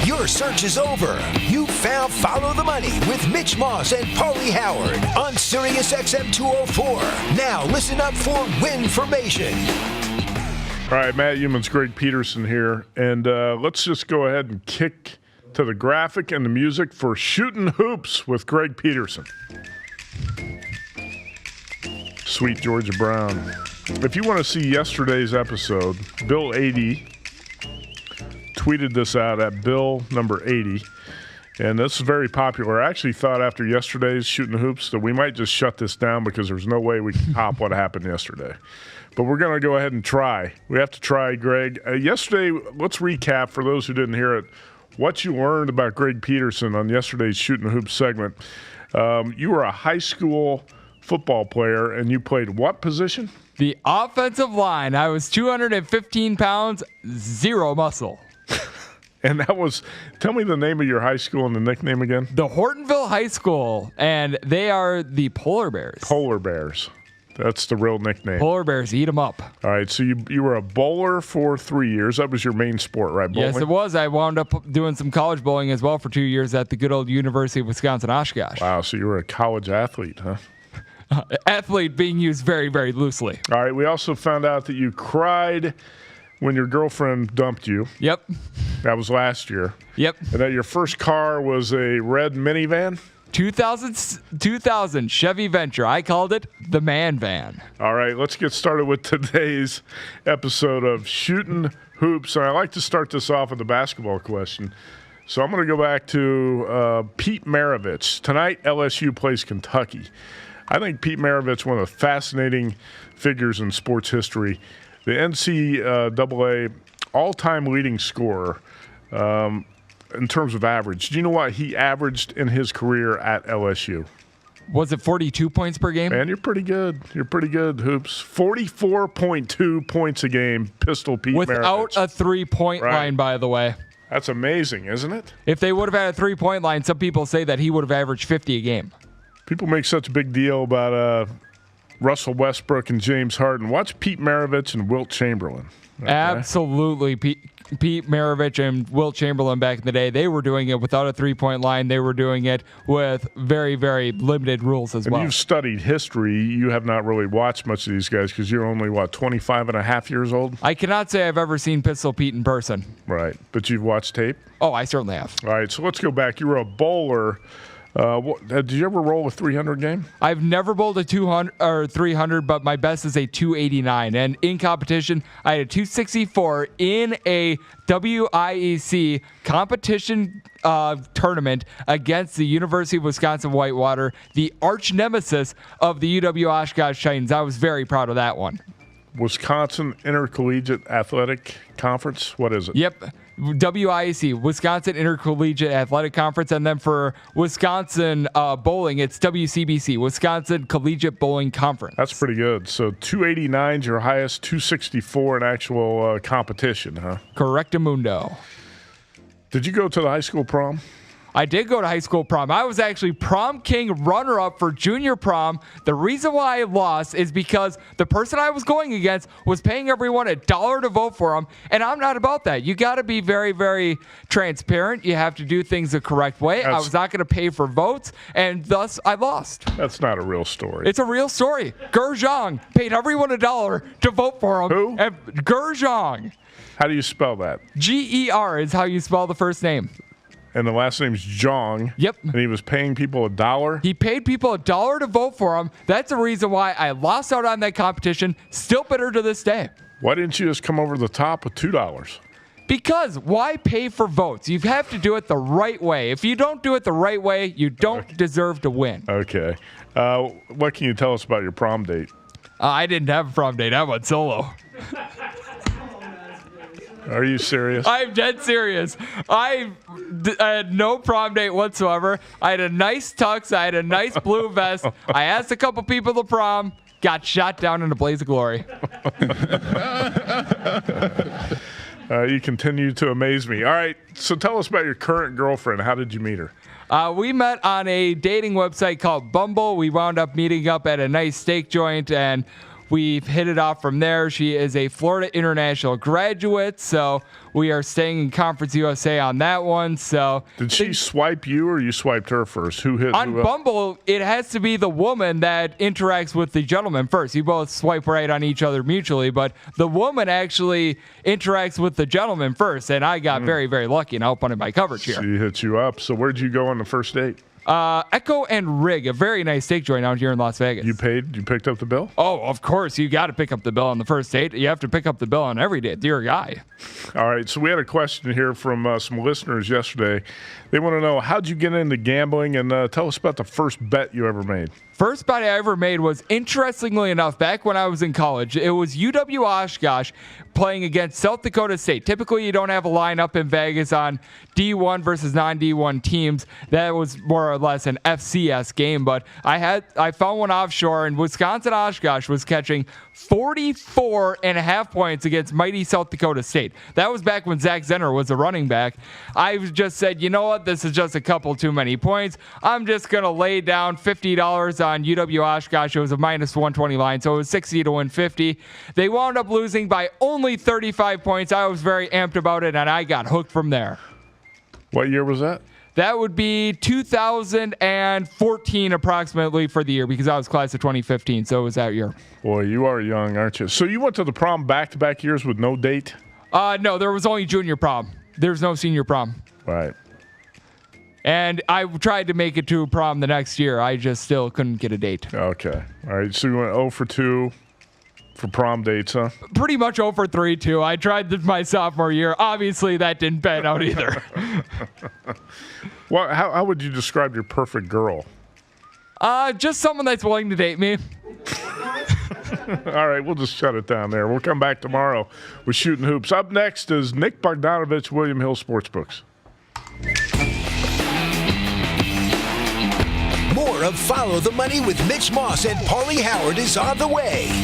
Your search is over. You found Follow the Money with Mitch Moss and Pauly Howard on Sirius XM 204. Now listen up for Winformation. All right, Matt Youmans, Greg Peterson here. And let's just go ahead and kick to the graphic and the music for Shootin Hoops with Greg Peterson. Sweet Georgia Brown. If you want to see yesterday's episode, Bill 80 tweeted this out at Bill number 80. And this is very popular. I actually thought after yesterday's Shootin Hoops that we might just shut this down because there's no way we can top what happened yesterday. But we're going to go ahead and try. We have to try, Greg. Yesterday, let's recap for those who didn't hear it, what you learned about Greg Peterson on yesterday's Shootin Hoops segment. You were a high school football player, and you played what position? The offensive line. I was 215 pounds, zero muscle. And that was, tell me the name of your high school and the nickname again. The Hortonville High School, and they are the Polar Bears. Polar Bears. That's the real nickname. Polar Bears, eat them up. All right, so you were a bowler for 3 years. That was your main sport, right? Bowling? Yes, it was. I wound up doing some college bowling as well for 2 years at the good old University of Wisconsin-Oshkosh. Wow, so you were a college athlete, huh? Athlete being used very, very loosely. All right, we also found out that you cried when your girlfriend dumped you. Yep. That was last year. Yep. And that your first car was a red minivan? 2000 Chevy Venture. I called it the man van. All right, let's get started with today's episode of Shootin Hoops. And I like to start this off with a basketball question. So I'm going to go back to Pete Maravich. Tonight, LSU plays Kentucky. I think Pete Maravich, one of the fascinating figures in sports history, the NCAA all-time leading scorer in terms of average. Do you know what he averaged in his career at LSU? Was it 42 points per game? Man, you're pretty good. You're pretty good, Hoops. 44.2 points a game, Pistol Pete Without Maravich. A three-point line, by the way. That's amazing, isn't it? If they would have had a three-point line, some people say that he would have averaged 50 a game. People make such a big deal about Russell Westbrook and James Harden. Watch Pete Maravich and Wilt Chamberlain. Okay? Absolutely. Pete Maravich and Wilt Chamberlain back in the day, they were doing it without a three-point line. They were doing it with very, very limited rules as well. You've studied history. You have not really watched much of these guys because you're only, 25 and a half years old? I cannot say I've ever seen Pistol Pete in person. Right. But you've watched tape? Oh, I certainly have. All right, so let's go back. You were a bowler. Did you ever roll a 300 game? I've never bowled a 200 or 300, but my best is a 289. And in competition, I had a 264 in a WIEC competition tournament against the University of Wisconsin Whitewater, the arch nemesis of the UW Oshkosh Titans. I was very proud of that one. Wisconsin Intercollegiate Athletic Conference? What is it? Yep. WIAC, Wisconsin Intercollegiate Athletic Conference, and then for Wisconsin bowling, it's WCBC, Wisconsin Collegiate Bowling Conference. That's pretty good. So 289 is your highest, 264 in actual competition, huh? Correctamundo. Did you go to the high school prom? I did go to high school prom. I was actually prom king runner-up for junior prom. The reason why I lost is because the person I was going against was paying everyone $1 to vote for him, and I'm not about that. You got to be very, very transparent. You have to do things the correct way. I was not going to pay for votes, and thus I lost. That's not a real story. It's a real story. Gerjong paid everyone $1 to vote for him. Who? Gerjong. How do you spell that? G-E-R is how you spell the first name. And the last name's Jong. Yep. And he was paying people $1? He paid people $1 to vote for him. That's the reason why I lost out on that competition. Still bitter to this day. Why didn't you just come over the top with $2? Because why pay for votes? You have to do it the right way. If you don't do it the right way, you don't deserve to win. Okay. What can you tell us about your prom date? I didn't have a prom date. I went solo. Are you serious? I'm dead serious. I had no prom date whatsoever. I had a nice tux. I had a nice blue vest. I asked a couple people to prom. Got shot down in a blaze of glory. You continue to amaze me. All right, so tell us about your current girlfriend. How did you meet her? We met on a dating website called Bumble. We wound up meeting up at a nice steak joint, and we've hit it off from there. She is a Florida International graduate, so we are staying in Conference USA on that one. So did she swipe you or you swiped her first? Who hit on who Bumble? It has to be the woman that interacts with the gentleman first. You both swipe right on each other mutually, but the woman actually interacts with the gentleman first, and I got very, very lucky, and I hope under my coverage here. She hit you up. So where'd you go on the first date? Echo and Rig, a very nice steak joint out here in Las Vegas. You paid? You picked up the bill? Oh, of course. You got to pick up the bill on the first date. You have to pick up the bill on every date. Dear guy. All right. So we had a question here from some listeners yesterday. They want to know, how'd you get into gambling? And tell us about the first bet you ever made. First bet I ever made was, interestingly enough, back when I was in college. It was UW Oshkosh playing against South Dakota State. Typically, you don't have a lineup in Vegas on D1 versus non-D1 teams. That was more or less an FCS game, but I found one offshore, and Wisconsin Oshkosh was catching 44.5 points against mighty South Dakota State. That was back when Zach Zenner was a running back. I just said, you know what? This is just a couple too many points. I'm just going to lay down $50 on UW Oshkosh. It was a minus 120 line, so it was 60 to win 50. They wound up losing by only 35 points. I was very amped about it, and I got hooked from there. What year was that? That would be 2014 approximately for the year, because I was class of 2015, so it was that year. Boy, you are young, aren't you? So you went to the prom back-to-back years with no date? No, there was only junior prom. There's no senior prom. Right. And I tried to make it to prom the next year. I just still couldn't get a date. Okay. All right. So you went 0 for 2 for prom dates, huh? Pretty much 0 for 3, too. I tried this my sophomore year. Obviously, that didn't pan out either. Well, how would you describe your perfect girl? Just someone that's willing to date me. All right, we'll just shut it down there. We'll come back tomorrow with Shootin' Hoops. Up next is Nick Bogdanovich, William Hill Sportsbooks. More of Follow the Money with Mitch Moss and Pauly Howard is on the way.